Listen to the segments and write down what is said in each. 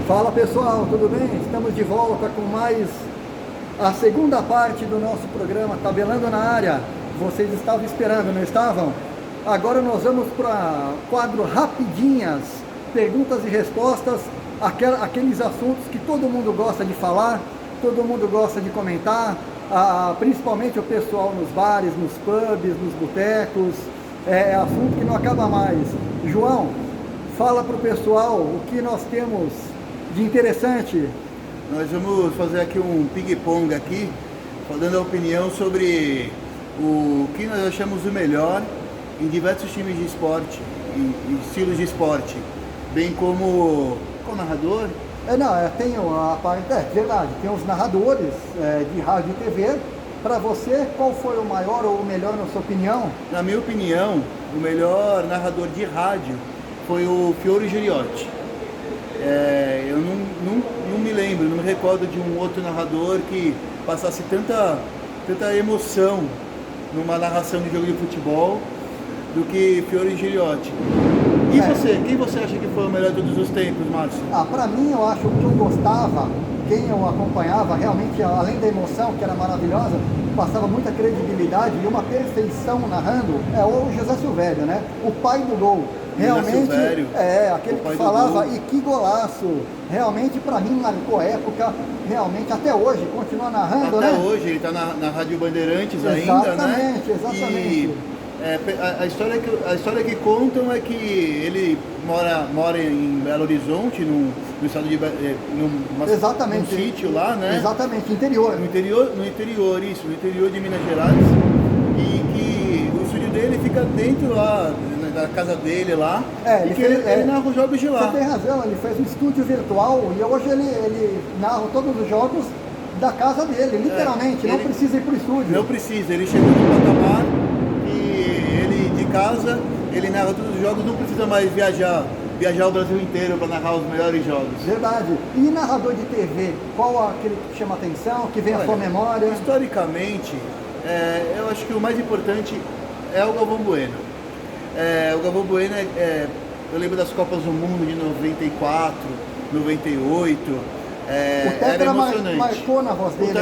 Fala pessoal, tudo bem? Estamos de volta com mais a segunda parte do nosso programa Tabelando na Área. Vocês estavam esperando, não estavam? Agora nós vamos para o quadro Rapidinhas, perguntas e respostas, aqueles assuntos que todo mundo gosta de falar, todo mundo gosta de comentar, principalmente o pessoal nos bares, nos pubs, nos botecos, é assunto que não acaba mais. João, fala para o pessoal o que nós temos de interessante. Nós vamos fazer aqui um ping-pong aqui, dando a opinião sobre o que nós achamos o melhor em diversos times de esporte, em estilos de esporte, bem como com narrador. Tem a parte, verdade, tem os narradores de rádio e TV. Para você, qual foi o maior ou o melhor na sua opinião? Na minha opinião, o melhor narrador de rádio foi o Fiore Gigliotti. Eu não me lembro, não me recordo de um outro narrador que passasse tanta emoção numa narração de jogo de futebol do que Fiore Gigliotti. E você, quem você acha que foi o melhor de todos os tempos, Márcio? Para mim, eu acho que eu gostava, quem eu acompanhava, realmente, além da emoção, que era maravilhosa, passava muita credibilidade e uma perfeição narrando, é o José Silvério, né? O pai do gol. Realmente, aquele que falava, e que golaço, realmente para mim marcou época, realmente até hoje, continua narrando, até né? Até hoje, ele está na Rádio Bandeirantes ainda, né? Exatamente. E a história que contam é que ele mora em Belo Horizonte, no estado de num sítio lá, né? Exatamente, interior. No interior de Minas Gerais, e que o estúdio dele fica dentro lá da casa dele lá, ele narra os jogos de lá. Você tem razão, ele fez um estúdio virtual e hoje ele narra todos os jogos da casa dele, literalmente, não precisa ir para o estúdio. Não precisa, ele chegou no patamar e ele de casa, ele narra todos os jogos, não precisa mais viajar o Brasil inteiro para narrar os melhores jogos. Verdade. E narrador de TV, qual aquele que chama atenção, que vem à sua memória? Historicamente, eu acho que o mais importante é o Galvão Bueno. O Galvão Bueno, eu lembro das Copas do Mundo de 94, 98, era emocionante. Marcou na voz dele,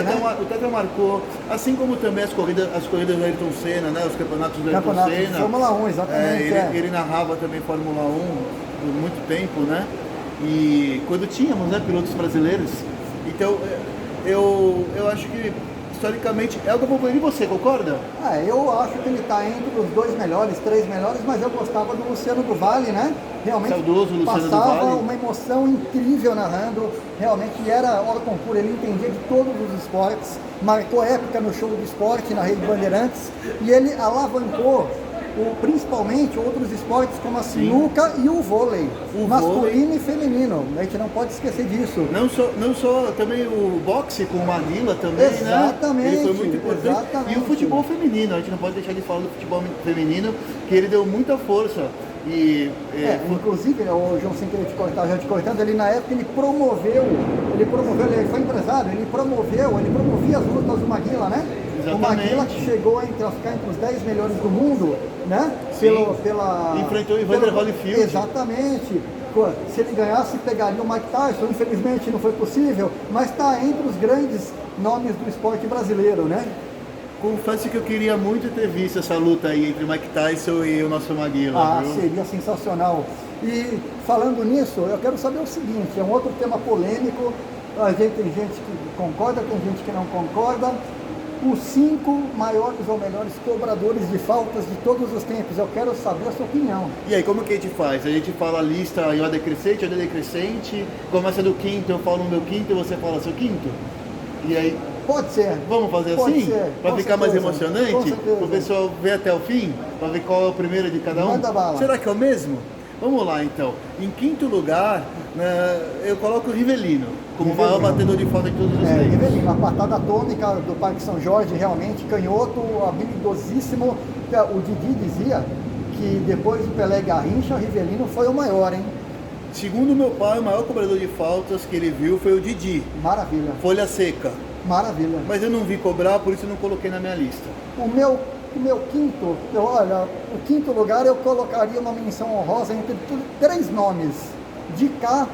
o Tetra marcou, assim como também as corridas do Ayrton Senna, né, os campeonatos do Ayrton Senna. Fórmula 1, exatamente. Ele narrava também Fórmula 1 por muito tempo, né? E quando tínhamos, né, pilotos brasileiros. Então, eu acho que historicamente é o Galvão Bueno. E você, concorda? Eu acho que ele está entre os 2 melhores, 3 melhores, mas eu gostava do Luciano do Vale, né? Realmente saudoso Luciano passava do Vale. Uma emoção incrível narrando, realmente era hora concurso, ele entendia de todos os esportes, marcou época no show de esporte na Rede Bandeirantes, e ele alavancou principalmente outros esportes como a sinuca e o vôlei, masculino e feminino, a gente não pode esquecer disso. Não só também o boxe com o Maguila também, exatamente, né? Ele foi muito importante. Exatamente. E o futebol feminino, a gente não pode deixar de falar do futebol feminino, que ele deu muita força. Inclusive, o João, sem querer te cortando, ele na época ele foi empresário, ele promovia as lutas do Maguila, né? Exatamente. O Maguila que chegou a ficar entre os 10 melhores do mundo, né? Enfrentou o Evander Holyfield. Exatamente. Se ele ganhasse, pegaria o Mike Tyson, infelizmente não foi possível, mas está entre os grandes nomes do esporte brasileiro, né? Confesso que eu queria muito ter visto essa luta aí entre Mike Tyson e o nosso Maguila. Seria sensacional. E falando nisso, eu quero saber o seguinte, é um outro tema polêmico, tem gente que concorda, tem gente que não concorda. Os 5 maiores ou melhores cobradores de faltas de todos os tempos, eu quero saber a sua opinião. E aí, como que a gente faz? A gente fala a lista em ordem decrescente, começa do quinto, eu falo o meu quinto e você fala seu quinto? E aí... Pode ser. Vamos fazer assim? Para ficar mais emocionante? Para o pessoal ver até o fim? Para ver qual é o primeiro de cada um? Manda bala. Será que é o mesmo? Vamos lá então. Em quinto lugar, eu coloco o Rivelino como o maior batedor de falta de todos os tempos. Rivelino, a patada atômica do Parque São Jorge, realmente, canhoto, habilidosíssimo. O Didi dizia que depois do Pelé e Garrincha, o Rivelino foi o maior, hein? Segundo meu pai, o maior cobrador de faltas que ele viu foi o Didi. Maravilha. Folha seca. Maravilha. Mas eu não vi cobrar, por isso eu não coloquei na minha lista. O meu quinto, o quinto lugar eu colocaria uma menção honrosa entre 3 nomes. De cá,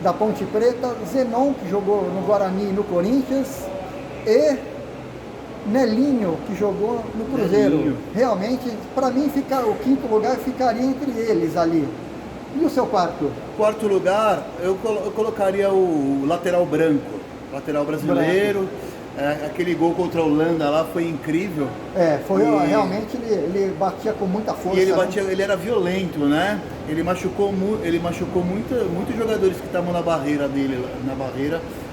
da Ponte Preta, Zenon, que jogou no Guarani e no Corinthians, e Nelinho, que jogou no Cruzeiro. Nelinho. Realmente, para mim, o quinto lugar ficaria entre eles ali. E o seu quarto? Quarto lugar, eu colocaria o lateral branco, lateral brasileiro. Aquele gol contra a Holanda lá foi incrível. Realmente ele batia com muita força. E ele era violento, né? Ele machucou muitos jogadores que estavam na barreira dele,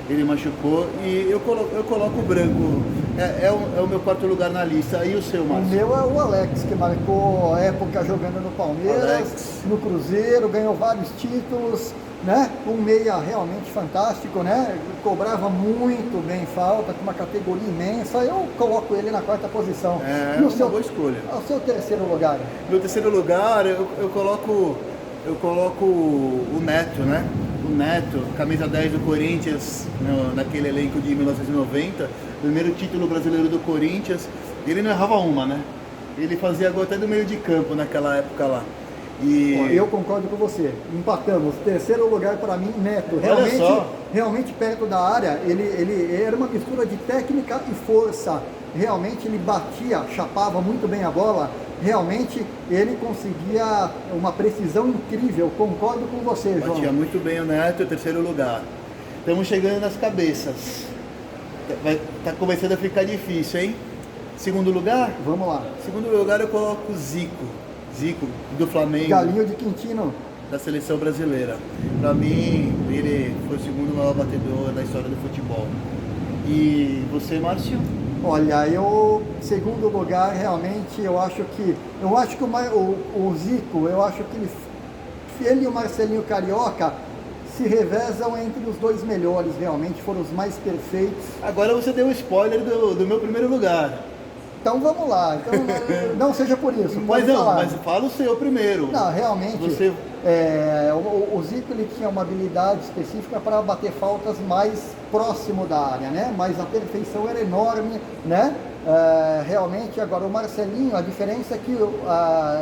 ele machucou, e eu coloco o branco. É o meu quarto lugar na lista. E o seu, Márcio? O meu é o Alex, que marcou época jogando no Palmeiras, no Cruzeiro, ganhou vários títulos, né? Um meia realmente fantástico, né? Cobrava muito bem falta, com uma categoria imensa. Eu coloco ele na quarta posição. É uma boa escolha. O seu terceiro lugar? Meu terceiro lugar, eu coloco o Neto, né? O Neto, camisa 10 do Corinthians, naquele elenco de 1990, primeiro título brasileiro do Corinthians. Ele não errava uma, né? Ele fazia gol até do meio de campo naquela época lá. Eu concordo com você, empatamos. Terceiro lugar para mim, Neto. Realmente perto da área, ele era uma mistura de técnica e força. Realmente ele batia, chapava muito bem a bola. Realmente ele conseguia uma precisão incrível. Concordo com você, João. Batia muito bem o Neto, terceiro lugar. Estamos chegando nas cabeças. Tá começando a ficar difícil, hein? Segundo lugar? Vamos lá. Segundo lugar eu coloco o Zico, do Flamengo. Galinho de Quintino. Da seleção brasileira. Para mim, ele foi o segundo maior batedor da história do futebol. E você, Márcio? Olha, segundo lugar, realmente, eu acho que o Zico, eu acho que ele e o Marcelinho Carioca se revezam entre os dois melhores, realmente, foram os mais perfeitos. Agora você deu um spoiler do meu primeiro lugar. Então vamos lá, não seja por isso. Mas fala o seu primeiro. Não, realmente, o Zico ele tinha uma habilidade específica para bater faltas mais próximo da área, né? Mas a perfeição era enorme, né? Realmente, agora o Marcelinho, a diferença é que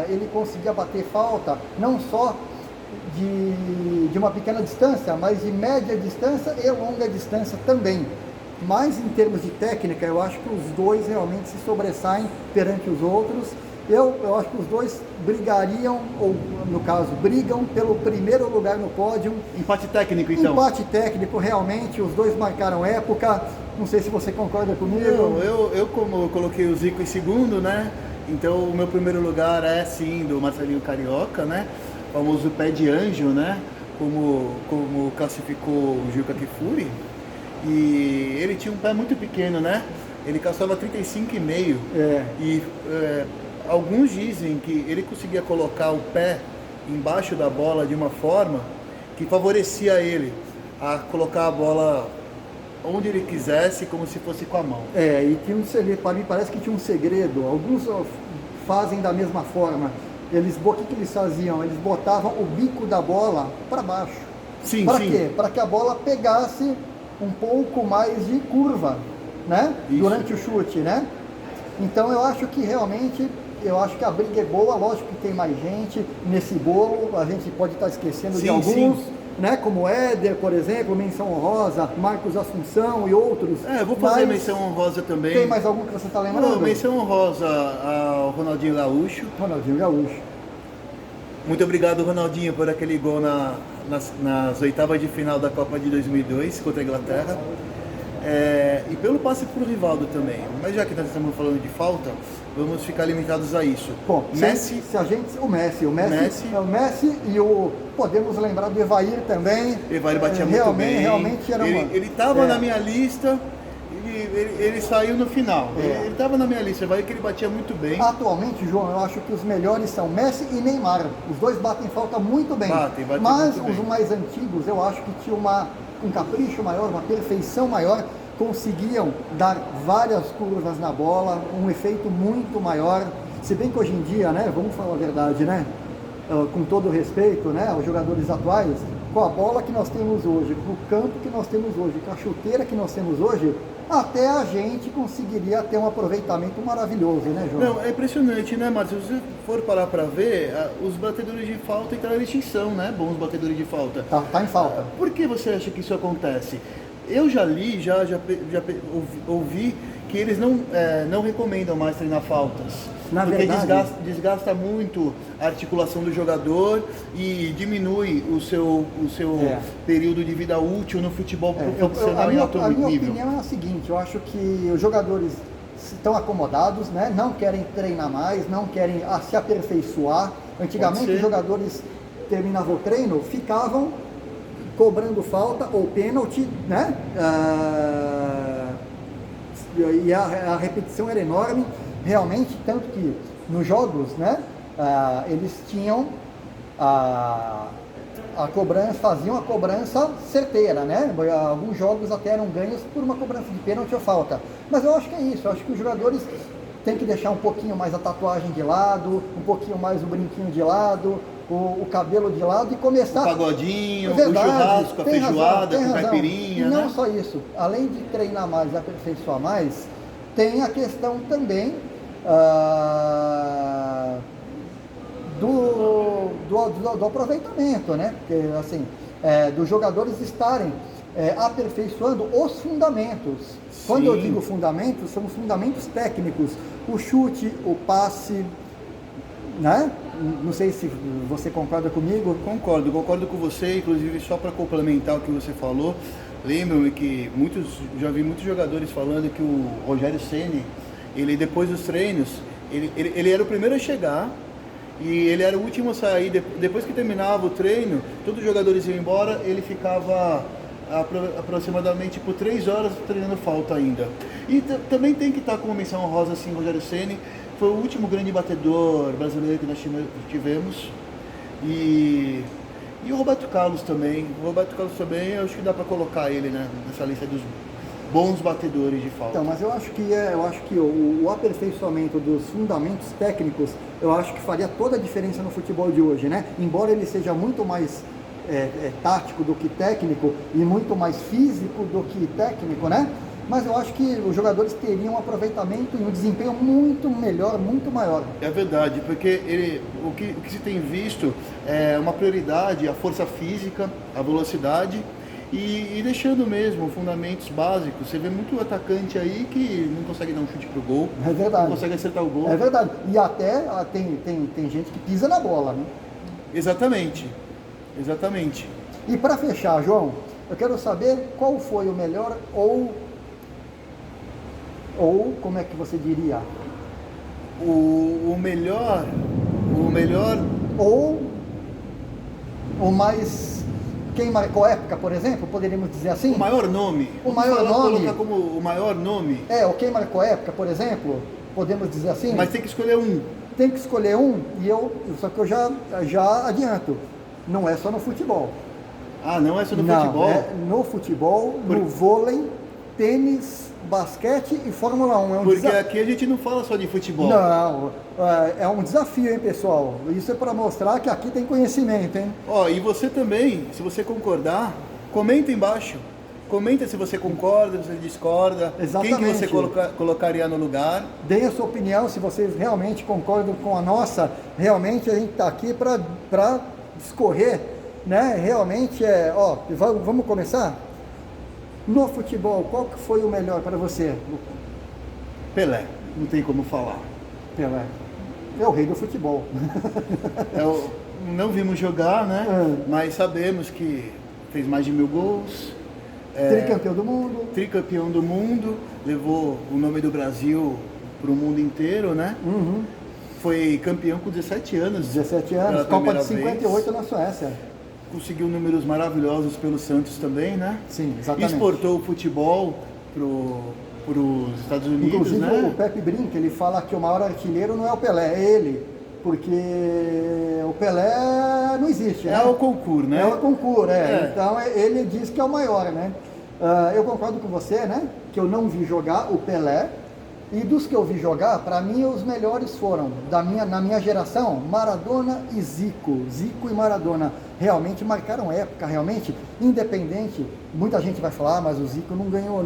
ele conseguia bater falta não só de uma pequena distância, mas de média distância e longa distância também. Mas em termos de técnica, eu acho que os dois realmente se sobressaem perante os outros. Eu acho que os dois brigariam, ou no caso, brigam pelo primeiro lugar no pódio. Empate técnico, então? Empate técnico, realmente, os dois marcaram época. Não sei se você concorda comigo. Eu como eu coloquei o Zico em segundo, né? Então o meu primeiro lugar é sim do Marcelinho Carioca, né? O famoso pé de anjo, né? Como classificou o Juca Kfouri. E ele tinha um pé muito pequeno, né? Ele calçava 35,5. E alguns dizem que ele conseguia colocar o pé embaixo da bola de uma forma que favorecia ele a colocar a bola onde ele quisesse, como se fosse com a mão. E tinha um segredo, para mim parece que tinha um segredo. Alguns fazem da mesma forma. O que eles faziam? Eles botavam o bico da bola para baixo. Sim, para quê? Para que a bola pegasse um pouco mais de curva, né? Durante o chute, né? Então eu acho que realmente, a briga é boa, lógico que tem mais gente nesse bolo, a gente pode estar esquecendo de alguns, né? Como o Éder, por exemplo, menção honrosa, Marcos Assunção e outros. Eu vou fazer menção honrosa também. Tem mais algum que você está lembrando? Não, menção honrosa ao Ronaldinho Gaúcho. Muito obrigado, Ronaldinho, por aquele gol nas oitavas de final da Copa de 2002 contra a Inglaterra. E pelo passe para o Rivaldo também. Mas já que nós estamos falando de falta, vamos ficar limitados a isso. Bom, Messi. O Messi e podemos lembrar do Evair também. Evair batia muito bem. Realmente era ele estava na minha lista. Ele saiu no final. Ele estava na minha lista, vai que ele batia muito bem. Atualmente, João, eu acho que os melhores são Messi e Neymar. Os dois batem falta muito bem. Mas muito bem. Os mais antigos, eu acho que tinham um capricho maior, uma perfeição maior. Conseguiam dar várias curvas na bola, um efeito muito maior. Se bem que hoje em dia, né, vamos falar a verdade, né? Com todo respeito, né, aos jogadores atuais, com a bola que nós temos hoje, com o campo que nós temos hoje, com a chuteira que nós temos hoje, até a gente conseguiria ter um aproveitamento maravilhoso, né, João? Não, é impressionante, né, Márcio? Se você for parar para ver, os batedores de falta entraram em extinção, né? Bons batedores de falta. Tá em falta. Por que você acha que isso acontece? Eu já li, já ouvi que eles não recomendam mais treinar faltas. Na porque verdade, desgasta muito a articulação do jogador e diminui o seu período de vida útil no futebol profissional em alto nível. A minha opinião é a seguinte, eu acho que os jogadores estão acomodados, né? Não querem treinar mais, não querem se aperfeiçoar. Antigamente os jogadores terminavam o treino, ficavam cobrando falta ou pênalti, né? E a repetição era enorme, realmente, tanto que nos jogos, né, eles tinham a cobrança, faziam a cobrança certeira, né? Alguns jogos até eram ganhos por uma cobrança de pênalti ou falta. Mas eu acho que é isso, eu acho que os jogadores têm que deixar um pouquinho mais a tatuagem de lado, um pouquinho mais o brinquinho de lado, o cabelo de lado e começar... O pagodinho, verdade, o churrasco, a feijoada, com caipirinha, e não né? só isso, além de treinar mais e aperfeiçoar mais, tem a questão também do aproveitamento, né? Porque, assim, dos jogadores estarem aperfeiçoando os fundamentos. Sim. Quando eu digo fundamentos, são os fundamentos técnicos, o chute, o passe, né? Não sei se você concorda comigo. Concordo com você, inclusive só para complementar o que você falou, lembro-me que já vi muitos jogadores falando que o Rogério Ceni, ele depois dos treinos, ele era o primeiro a chegar e ele era o último a sair. Depois que terminava o treino, todos os jogadores iam embora, ele ficava aproximadamente por 3 horas treinando falta ainda. E também tem que estar com uma menção honrosa assim, Rogério Ceni foi o último grande batedor brasileiro que nós tivemos. E o Roberto Carlos também. Eu acho que dá para colocar ele, né, nessa lista dos bons batedores de falta. Então, mas eu acho que o aperfeiçoamento dos fundamentos técnicos, eu acho que faria toda a diferença no futebol de hoje, né? Embora ele seja muito mais tático do que técnico e muito mais físico do que técnico, né? Mas eu acho que os jogadores teriam um aproveitamento e um desempenho muito melhor, muito maior. É verdade, porque o que se tem visto é uma prioridade a força física, a velocidade e deixando mesmo fundamentos básicos. Você vê muito atacante aí que não consegue dar um chute pro gol, é verdade, não consegue acertar o gol. É verdade, e até tem gente que pisa na bola, né? Exatamente. E para fechar, João, eu quero saber qual foi o melhor ou como é que você diria? O melhor ou o mais, quem marcou época, por exemplo, poderíamos dizer assim? O maior nome. Colocar como o maior nome. O quem marcou época, por exemplo, podemos dizer assim? Mas tem que escolher um. Tem que escolher um, só que eu já adianto, não é só no futebol. Ah, não é só no futebol? É no futebol, no vôlei, tênis, basquete e Fórmula 1. Porque aqui a gente não fala só de futebol. Não, é um desafio, hein, pessoal? Isso é para mostrar que aqui tem conhecimento, hein? E você também, se você concordar, comenta embaixo. Comenta se você concorda, se você discorda. Exatamente. Quem que você colocaria no lugar. Deem a sua opinião, se vocês realmente concordam com a nossa. Realmente a gente está aqui para discorrer, né? Realmente vamos começar? No futebol, qual que foi o melhor para você? Pelé, não tem como falar. Pelé. É o rei do futebol. Não vimos jogar, né? Mas sabemos que fez mais de 1000 gols. Tricampeão do mundo. Levou o nome do Brasil para o mundo inteiro, né? Uhum. Foi campeão com 17 anos. 17 anos, Copa de 58 na Suécia. Conseguiu números maravilhosos pelo Santos também, né? Sim, exatamente. Exportou o futebol para os Estados Unidos, inclusive, né? O Pepe brinca, ele fala que o maior artilheiro não é o Pelé, é ele. Porque o Pelé não existe, né? É o concurso, né? É o concurso, Então ele diz que é o maior, né? Eu concordo com você, né? Que eu não vi jogar o Pelé, E dos que eu vi jogar, para mim os melhores foram, na minha geração, Maradona e Zico. Zico e Maradona realmente marcaram época, realmente, independente. Muita gente vai falar, mas o Zico não ganhou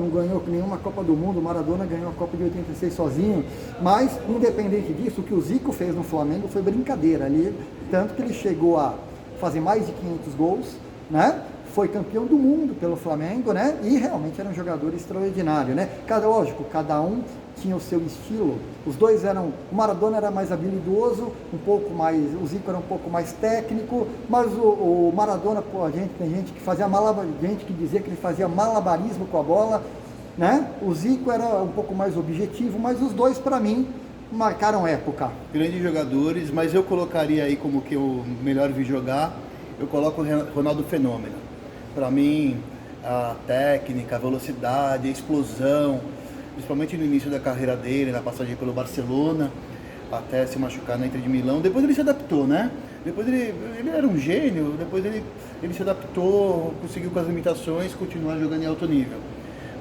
nenhuma Copa do Mundo, o Maradona ganhou a Copa de 86 sozinho. Mas, independente disso, o que o Zico fez no Flamengo foi brincadeira ali, tanto que ele chegou a fazer mais de 500 gols, né? Foi campeão do mundo pelo Flamengo, né? E realmente era um jogador extraordinário, né? Lógico, cada um tinha o seu estilo. Os dois eram, o Maradona era mais habilidoso, um pouco mais, o Zico era um pouco mais técnico, mas o Maradona, pô, tem gente que fazia gente que dizia que ele fazia malabarismo com a bola, né? O Zico era um pouco mais objetivo, mas os dois, para mim, marcaram época. Grandes jogadores, mas eu colocaria aí como que eu melhor vi jogar, eu coloco o Ronaldo Fenômeno. Para mim, a técnica, a velocidade, a explosão, principalmente no início da carreira dele, na passagem pelo Barcelona, até se machucar na Inter de Milão. Depois ele se adaptou, né? Depois ele era um gênio, depois ele se adaptou, conseguiu com as limitações continuar jogando em alto nível.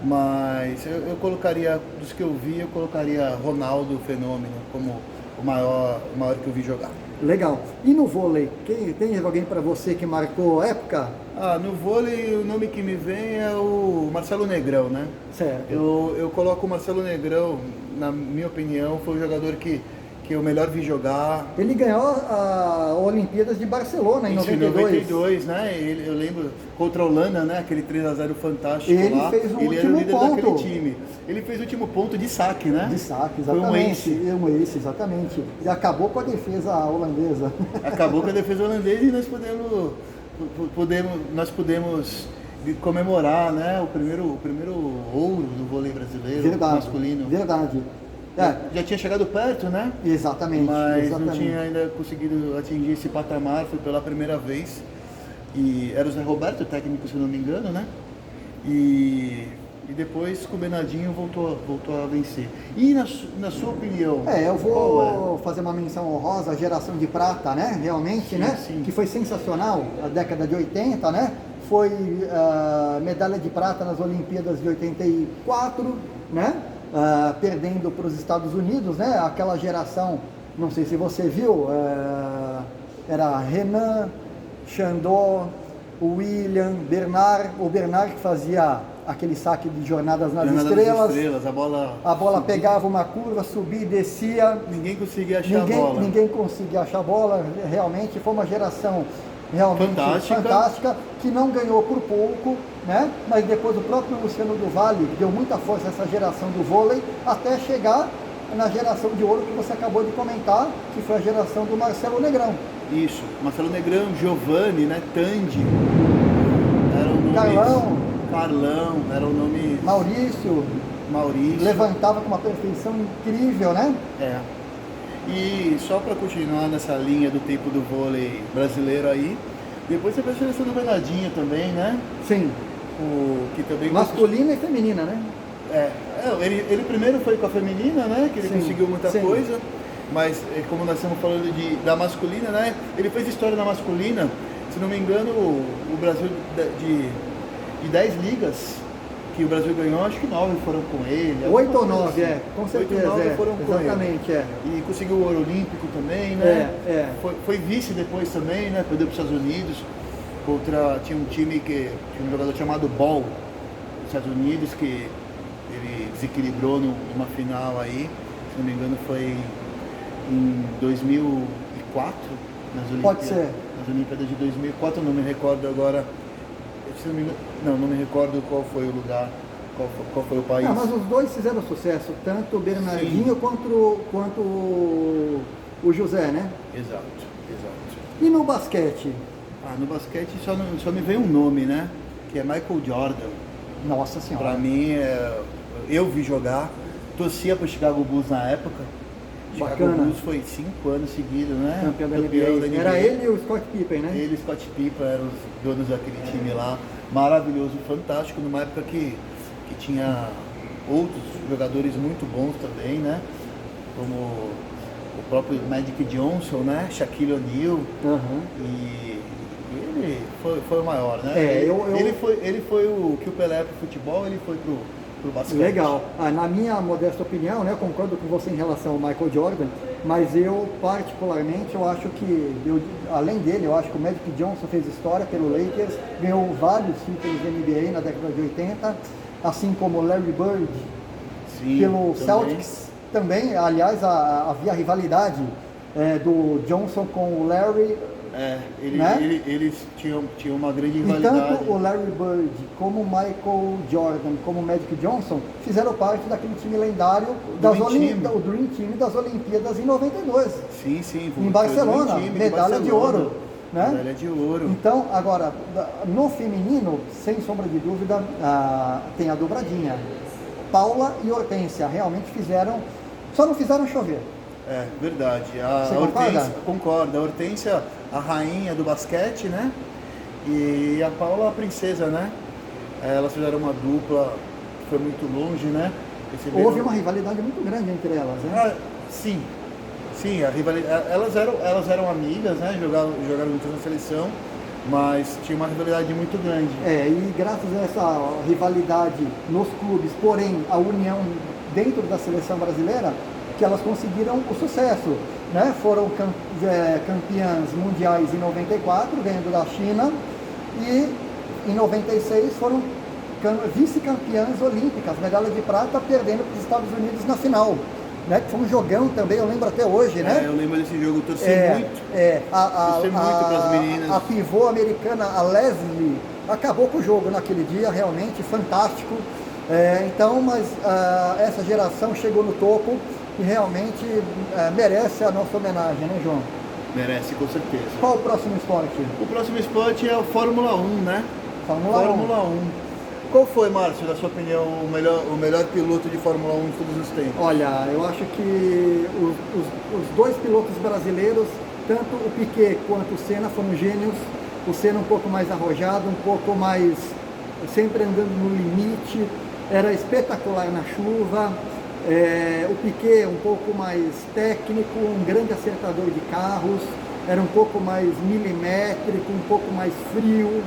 Mas eu colocaria, dos que eu vi, eu colocaria Ronaldo Fenômeno como o maior que eu vi jogar. Legal. E no vôlei, tem alguém para você que marcou época? No vôlei o nome que me vem é o Marcelo Negrão, né? Certo. Eu coloco o Marcelo Negrão, na minha opinião, foi o jogador que eu melhor vi jogar. Ele ganhou a Olimpíadas de Barcelona em 92. Em 92, né? Eu lembro contra a Holanda, né? Aquele 3-0 fantástico ele lá. Fez ele era o líder daquele time. Ele fez o último ponto de saque, né? De saque, exatamente. Foi um ace, exatamente. E acabou com a defesa holandesa. Acabou com a defesa holandesa e nós pudemos comemorar, né? O primeiro ouro do vôlei brasileiro masculino. Verdade. Já tinha chegado perto, né? Exatamente. Mas não tinha ainda conseguido atingir esse patamar, foi pela primeira vez. E era o Zé Roberto, técnico, se não me engano, né? E depois com o Bernardinho voltou a vencer. E na sua opinião? Eu vou fazer uma menção honrosa à geração de prata, né? Realmente, sim, né? Sim. Que foi sensacional, a década de 80, né? Foi medalha de prata nas Olimpíadas de 84, né? Perdendo para os Estados Unidos, né? Aquela geração, não sei se você viu, era Renan, Chandon, William, Bernard, o Bernard que fazia aquele saque de Jornadas nas Estrelas, a bola pegava uma curva, subia e descia. Ninguém conseguia achar a bola. Ninguém conseguia achar a bola, realmente foi uma geração realmente fantástica, que não ganhou por pouco, né? Mas depois o próprio Luciano do Vale deu muita força a essa geração do vôlei, até chegar na geração de ouro que você acabou de comentar, que foi a geração do Marcelo Negrão. Isso, Marcelo Negrão, Giovanni, né? Tandy, Carlão, era o nome... Maurício, levantava com uma perfeição incrível, né? E só para continuar nessa linha do tempo do vôlei brasileiro aí, depois você vai a seleção do Bernardinho também, né? Sim. Que também masculina e feminina, né? Ele primeiro foi com a feminina, né? Que ele conseguiu muita coisa, mas como nós estamos falando da masculina, né? Ele fez história na masculina, se não me engano, o Brasil de 10 ligas que o Brasil ganhou, acho que 9 foram com ele. 8 ou 9, com certeza. 8 ou 9 foram com exatamente, ele. E conseguiu o ouro olímpico também, né? Foi vice depois também, né? Perdeu para os Estados Unidos. Tinha um time tinha um jogador chamado Ball, dos Estados Unidos, que ele desequilibrou numa final aí, se não me engano foi em 2004, nas Olimpíadas. Pode ser. Nas Olimpíadas de 2004, não me recordo agora. Não me recordo qual foi o lugar, qual foi o país. Mas os dois fizeram sucesso, tanto o Bernardinho quanto o José, né? Exato. E no basquete? No basquete só me veio um nome, né? Que é Michael Jordan. Nossa Senhora. Pra mim, eu vi jogar, torcia pro Chicago Bulls na época. Bacana. Chicago Bulls foi 5 anos seguidos, né? Campeão da NBA. Era ele e o Scott Pippen, né? Ele e o Scott Pippen eram os donos daquele time lá. Maravilhoso, fantástico, numa época que tinha outros jogadores muito bons também, né? Como o próprio Magic Johnson, né? Shaquille O'Neal. E ele foi o maior, né? Ele foi o que o Pelé pro futebol, ele foi pro pro basquete. Legal. Na minha modesta opinião, né, eu concordo com você em relação ao Michael Jordan, mas eu particularmente, eu acho que, além dele, eu acho que o Magic Johnson fez história pelo Lakers, ganhou vários títulos de NBA na década de 80, assim como o Larry Bird, Sim, pelo também. Celtics também. Aliás, havia rivalidade do Johnson com o Larry. Eles tinham uma grande E rivalidade. tanto o Larry Bird como o Michael Jordan, como o Magic Johnson, fizeram parte daquele time lendário o Dream Team das Olimpíadas em 92. Sim. Em Barcelona, medalha de ouro. Né? Medalha de ouro. Então, agora, no feminino, sem sombra de dúvida, tem a dobradinha. Paula e Hortência realmente só não fizeram chover. É, verdade. Você Hortência, concorda. A Hortência, a rainha do basquete, né? E a Paula, a princesa, né? Elas fizeram uma dupla que foi muito longe, né? Houve uma rivalidade muito grande entre elas, né? Sim, a rivalidade. Elas eram amigas, né? Jogaram juntas na seleção, mas tinha uma rivalidade muito grande. E graças a essa rivalidade nos clubes, porém a união dentro da seleção brasileira, que elas conseguiram o sucesso, né? Foram campeãs mundiais em 94, ganhando da China, e em 96 foram vice-campeãs olímpicas, medalha de prata, perdendo para os Estados Unidos na final, né? Que foi um jogão também, eu lembro até hoje, né? Eu lembro desse jogo, torci muito. Torci muito para as meninas. A pivô americana, a Leslie, acabou com o jogo naquele dia, realmente fantástico. Mas essa geração chegou no topo e realmente merece a nossa homenagem, né, João? Merece, com certeza. Qual o próximo esporte? O próximo esporte é o Fórmula 1, né? Fórmula 1. Qual foi, Márcio, na sua opinião, o melhor piloto de Fórmula 1 de todos os tempos? Olha, eu acho que os dois pilotos brasileiros, tanto o Piquet quanto o Senna, foram gênios. O Senna um pouco mais arrojado, um pouco mais sempre andando no limite, era espetacular na chuva. O Piquet um pouco mais técnico, um grande acertador de carros, era um pouco mais milimétrico, um pouco mais frio.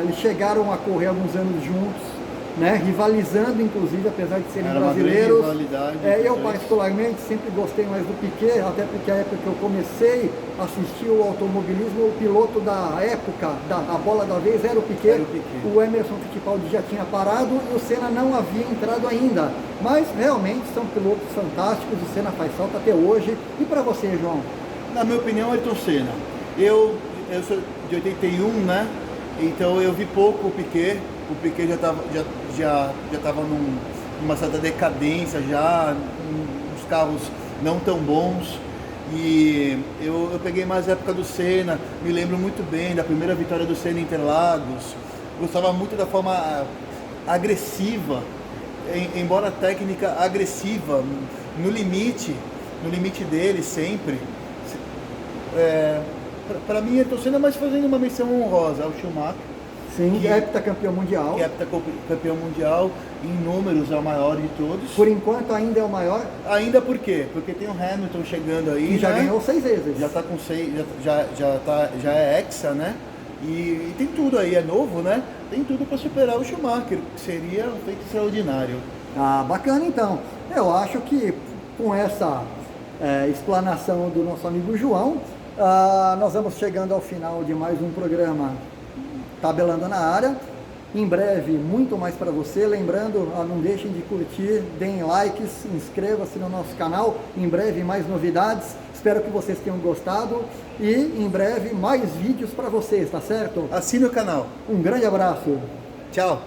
Eles chegaram a correr alguns anos juntos, né? Rivalizando, inclusive, apesar de serem brasileiros. Eu particularmente sempre gostei mais do Piquet, até porque a época que eu comecei a assistir o automobilismo, o piloto da época, a bola da vez era o Piquet. O Emerson Fittipaldi já tinha parado e o Senna não havia entrado ainda. Mas realmente são pilotos fantásticos, o Senna faz falta até hoje. E para você, João? Na minha opinião, Ayrton Senna. Eu sou de 81, né? Então eu vi pouco o Piquet. O Piquet já estava numa certa decadência, já uns carros não tão bons. E eu peguei mais a época do Senna, me lembro muito bem da primeira vitória do Senna em Interlagos. Gostava muito da forma agressiva, embora técnica agressiva, no limite dele sempre. Para mim, Ayrton Senna, mas fazendo uma menção honrosa ao Schumacher. Sim, que é heptacampeão mundial. Que é heptacampeão mundial, em números é o maior de todos. Por enquanto ainda é o maior. Ainda por quê? Porque tem o Hamilton chegando aí, que já ganhou 6 vezes. Já está com 6, já é hexa, né? E tem tudo aí, é novo, né? Tem tudo para superar o Schumacher, que seria um feito extraordinário. Bacana então. Eu acho que com essa explanação do nosso amigo João, nós vamos chegando ao final de mais um programa Tabelando na Área. Em breve, muito mais para você. Lembrando, não deixem de curtir, deem likes, inscreva-se no nosso canal. Em breve, mais novidades. Espero que vocês tenham gostado. E em breve, mais vídeos para vocês, tá certo? Assine o canal. Um grande abraço. Tchau.